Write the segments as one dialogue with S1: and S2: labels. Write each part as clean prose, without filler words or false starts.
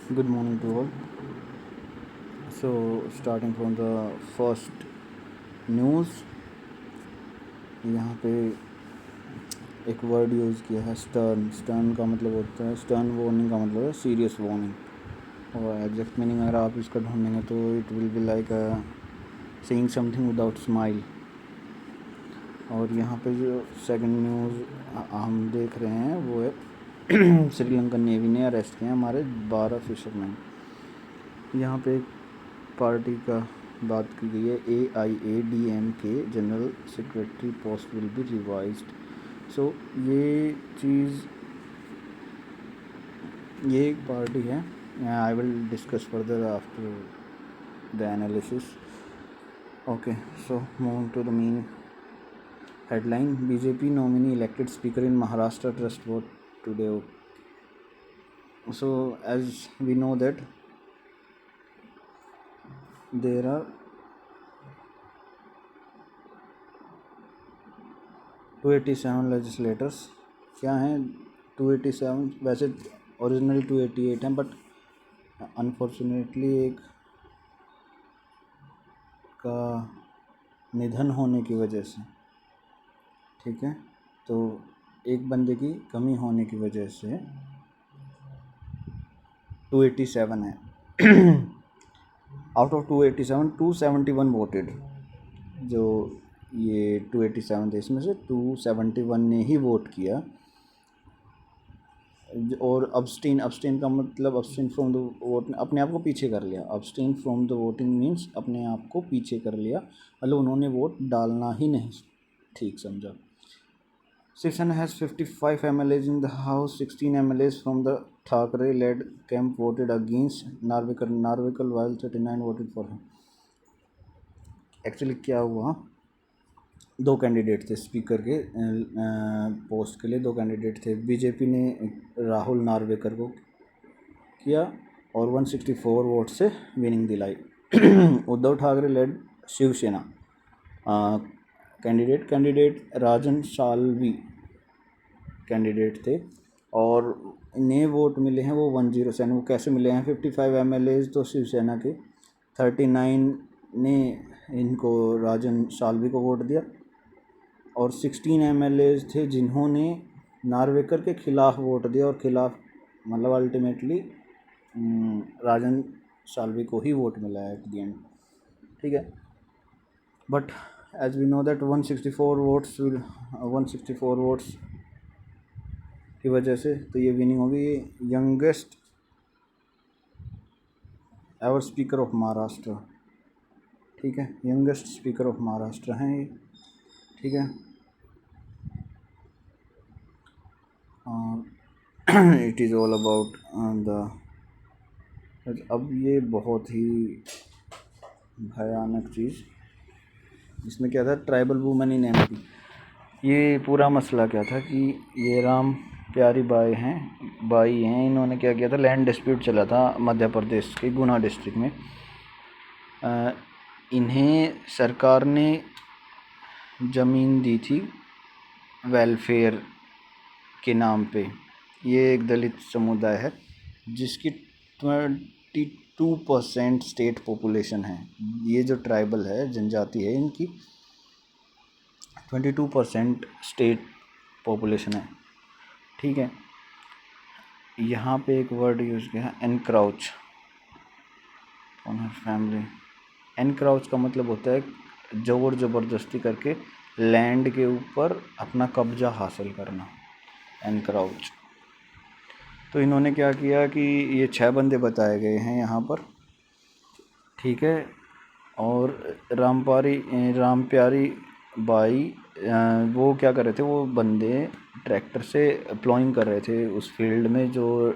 S1: Good morning to all. So, starting from the first news, यहाँ पे एक word use किया है स्टर्न। स्टर्न का मतलब होता है, स्टर्न वार्निंग का मतलब है सीरियस वार्निंग। और एग्जैक्ट मीनिंग अगर आप इसका ढूंढेंगे तो it will be like saying something without smile. और यहाँ पे जो सेकंड न्यूज़ हम देख रहे हैं वो है श्रीलंकन नेवी ने अरेस्ट किए हमारे 12 फिशरमैन। यहाँ पे एक पार्टी का बात की गई है, AIADMK general secretary post will be revised. So ये एक पार्टी है। I will discuss further after the analysis. Okay, so moving to the main headline. BJP nominee elected speaker in Maharashtra trust vote today. So as we know that there are 287 legislators. क्या हैं 287? वैसे original 288 हैं, but unfortunately एक का निधन होने की वजह से, ठीक है, तो एक बंदे की कमी होने की वजह से 287 है। Out of 287 271 voted. जो ये 287 थे इसमें से 271 ने ही वोट किया। और अब्सटेन का मतलब अब्सटेन फ्रॉम द वोट, अपने आप को पीछे कर लिया। Abstain from the voting means अपने आप को पीछे कर लिया, मतलब उन्होंने वोट डालना ही नहीं ठीक समझा। Shiv Sena has 55 MLAs in the House, 16 MLAs from the Thackeray-led camp voted against Narvikal while 39 voted for him. Actually क्या हुआ, दो कैंडिडेट थे स्पीकर के पोस्ट के लिए। दो कैंडिडेट थे। बीजेपी ने राहुल नार्वेकर को किया और 164 वोट से विनिंग दिलाई। उद्धव ठाकरे लेड शिवसेना कैंडिडेट राजन साल्वी कैंडिडेट थे और नए वोट मिले हैं वो 107। वो कैसे मिले हैं? 55 MLAs तो शिवसेना के, 39 ने इनको राजन साल्वी को वोट दिया और 16 MLAs थे जिन्होंने नार्वेकर के खिलाफ वोट दिया। और खिलाफ मतलब अल्टीमेटली राजन साल्वी को ही वोट मिला है एट द एंड, ठीक है। But as we know that 164 votes की वजह से तो ये विनिंग होगी। ये youngest ever speaker of Maharashtra, ठीक है, यंगेस्ट स्पीकर ऑफ महाराष्ट्र हैं ये, ठीक है। It is all about the, अब ये बहुत ही भयानक चीज़, इसमें क्या था, ट्राइबल वुमेन इन MP। ये पूरा मसला क्या था कि ये राम प्यारी बाई हैं, इन्होंने क्या किया था, लैंड डिस्प्यूट चला था मध्य प्रदेश के गुना डिस्ट्रिक्ट में। इन्हें सरकार ने ज़मीन दी थी वेलफेयर के नाम पे। ये एक दलित समुदाय है जिसकी 22% स्टेट पॉपुलेशन है। ये जो ट्राइबल है, जनजाति है, इनकी 22% स्टेट पॉपुलेशन है, ठीक है। यहाँ पे एक वर्ड यूज़ किया है एनक्राउच ऑन हर फैमिली। एनक्राउच का मतलब होता है ज़ोर ज़बरदस्ती करके लैंड के ऊपर अपना कब्जा हासिल करना, एनक्राउच। तो इन्होंने क्या किया कि ये 6 बंदे बताए गए हैं यहाँ पर, ठीक है। और राम प्यारी बाई वो क्या कर रहे थे, वो बंदे ट्रैक्टर से प्लॉइंग कर रहे थे उस फील्ड में जो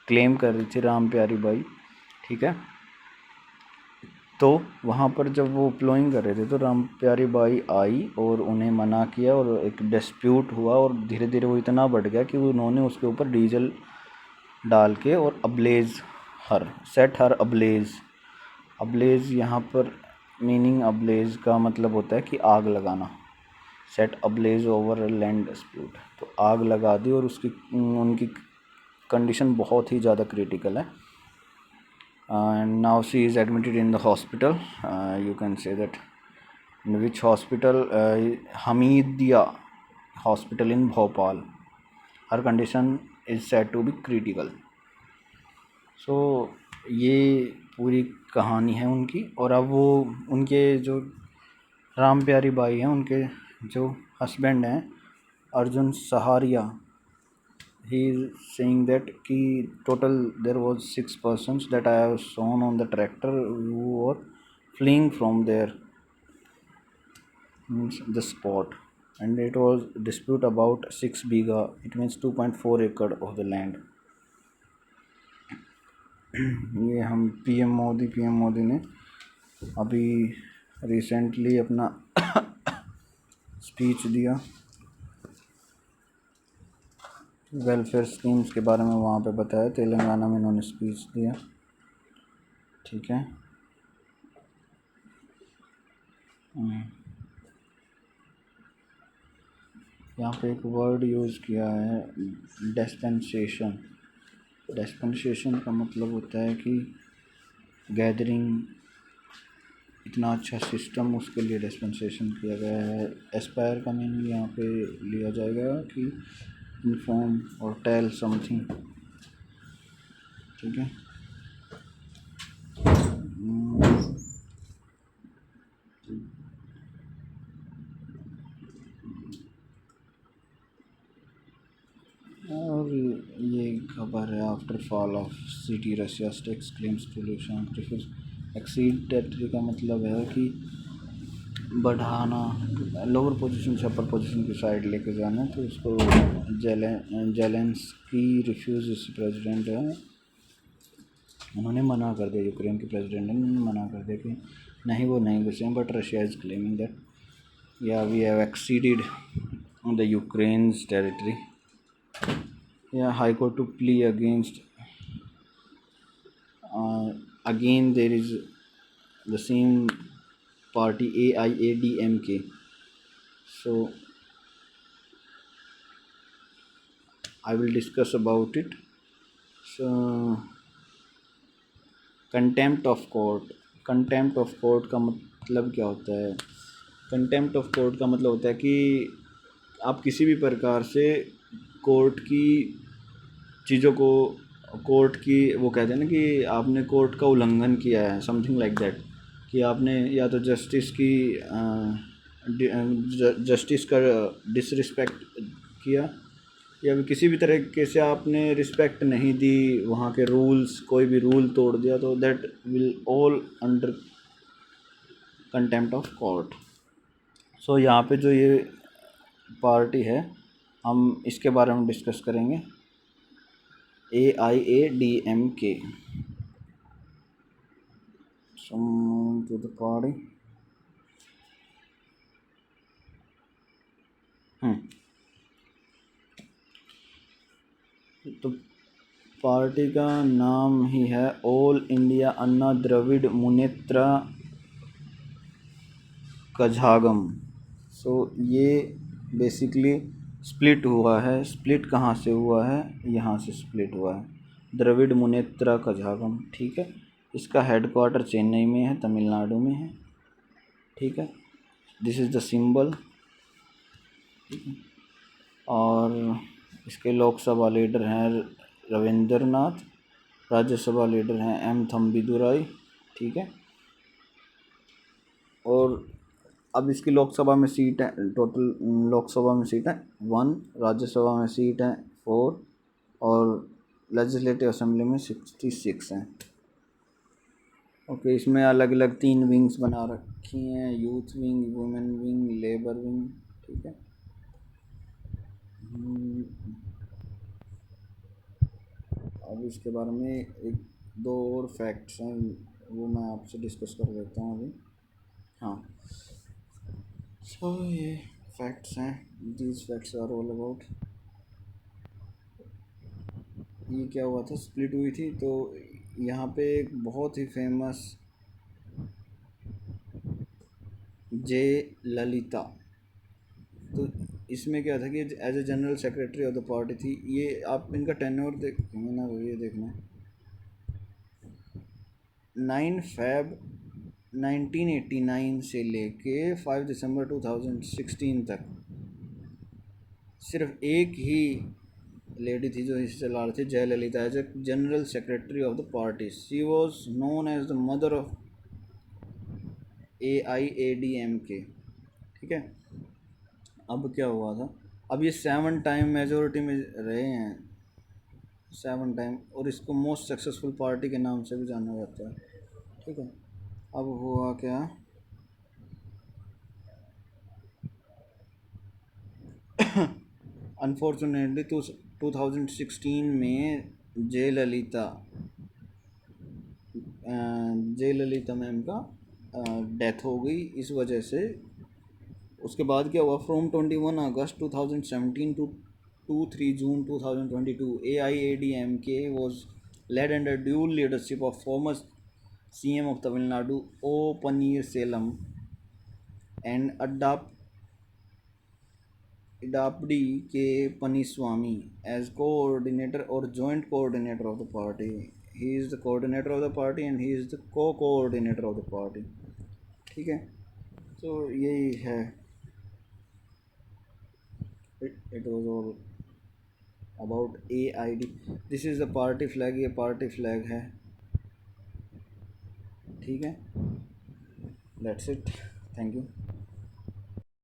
S1: क्लेम कर रही थी राम प्यारी बाई, ठीक है। तो वहाँ पर जब वो प्लॉइंग कर रहे थे तो राम प्यारी बाई आई और उन्हें मना किया और एक डिस्प्यूट हुआ और धीरे धीरे वो इतना बढ़ गया कि उन्होंने उसके ऊपर डीजल डाल के और सेट हर अब्लेज यहाँ पर मीनिंग अब्लेज का मतलब होता है कि आग लगाना। Set ablaze over land dispute, तो आग लगा दी और उनकी कंडीशन बहुत ही ज़्यादा क्रिटिकल है। and now she is admitted in the hospital. You can say that in which hospital? Hamidia hospital in Bhopal. Her condition is said to be critical. So ये पूरी कहानी है उनकी। और अब वो उनके जो राम प्यारी बाई हैं, उनके जो हस्बैंड हैं Arjun Sahariya, he is saying that कि total there was 6 persons that I have shown on the tractor who were fleeing from there, means the spot, and it was dispute about 6 biga, it means 2.4 acre of the land. ये हम PM Modi ने अभी recently अपना speech दिया, welfare schemes के बारे में वहाँ पे बताया। तेलंगाना में इन्होंने स्पीच दिया, ठीक है। यहाँ पे एक वर्ड यूज़ किया है डिस्पेंसेशन। डिस्पेंसेशन का मतलब होता है कि गैदरिंग, इतना अच्छा सिस्टम, उसके लिए डिस्पेंसेशन किया गया है। एस्पायर का मीनिंग यहाँ पे लिया जाएगा कि इन्फॉर्म और टेल समथिंग, ठीक है। और ये खबर है after fall of city Russia stakes claims pollution exceed territory का मतलब है कि बढ़ाना, लोअर पोजीशन से अपर पोजीशन की साइड लेके जाना। तो उसको जेलेंस्की रिफ्यूज प्रेसिडेंट है, उन्होंने मना कर दिया, यूक्रेन के प्रेसिडेंट ने मना कर दिया कि नहीं वो नहीं घुसे, but Russia is claiming that yeah we have exceeded the Ukraine's territory. या high court to plea against again there is the same party AIADMK. So I will discuss about it. So contempt of court. Contempt of court का मतलब क्या होता है? Contempt of court का मतलब होता है कि आप किसी भी प्रकार से कोर्ट की चीज़ों को, कोर्ट की, वो कहते हैं ना कि आपने कोर्ट का उल्लंघन किया है, समथिंग लाइक दैट, कि आपने या तो जस्टिस का डिसरिस्पेक्ट किया, या भी किसी भी तरीके से आपने रिस्पेक्ट नहीं दी वहाँ के रूल्स, कोई भी रूल तोड़ दिया, तो that will all under contempt of court. So यहाँ पे जो ये पार्टी है, हम इसके बारे में डिस्कस करेंगे। AIADMK, to the party। तो पार्टी का नाम ही है ऑल इंडिया अन्ना द्रविड़ मुनेत्र कझागम। सो ये बेसिकली स्प्लिट हुआ है। स्प्लिट कहाँ से हुआ है? यहाँ से स्प्लिट हुआ है, द्रविड़ मुनेत्र कझागम, ठीक है। इसका हेडक्वार्टर चेन्नई में है, तमिलनाडु में है, ठीक है। दिस इज़ द सिंबल, ठीक है। और इसके लोकसभा लीडर हैं रविंद्र नाथ, राज्यसभा लीडर हैं एम थम्बीदुराई, ठीक है। और अब इसकी लोकसभा में सीट है, टोटल लोकसभा में सीट है 1, राज्यसभा में सीट है 4, और लेजिस्लेटिव असेंबली में 66 हैं। ओके, इसमें अलग अलग 3 विंग्स बना रखी हैं, youth wing, women wing, labour wing, ठीक है। अब इसके बारे में एक दो और फैक्ट्स हैं, वो मैं आपसे डिस्कस कर देता हूँ अभी। हाँ, सो ये फैक्ट्स हैं, these facts are all about. ये क्या हुआ था, स्प्लिट हुई थी, तो यहाँ पे एक बहुत ही फेमस जे ललिता, तो इसमें क्या था कि as a general secretary of the party थी ये। आप इनका टेन्योर देखेंगे ना, ये देखना, 9 फ़रवरी 1989 से लेके 5 दिसंबर 2016 तक सिर्फ एक ही लेडी थी जो इसे चला रही थी, Jayalalithaa, as a general secretary of the party. She was known as the mother of AIADMK। ठीक है, अब क्या हुआ था, अब ये 7 टाइम मेजोरिटी में रहे हैं, 7 टाइम, और इसको मोस्ट सक्सेसफुल पार्टी के नाम से भी जाना जाता है। ठीक है, अब हुआ क्या, अनफॉर्चुनेटली 2016 में जयललिता मैम का डेथ हो गई इस वजह से। उसके बाद क्या हुआ, from 21 August 2017 to 3 June 2022 AIADMK was led under dual leadership of former CM of Tamil Nadu O Pannirselvam and Adapdi K Paniswamy as coordinator or joint coordinator of the party. He is the coordinator of the party and he is the co-coordinator of the party। ठीक है, तो यही है, it was all about AID। This is the party flag, ये party flag है। ठीक है, that's it, thank you.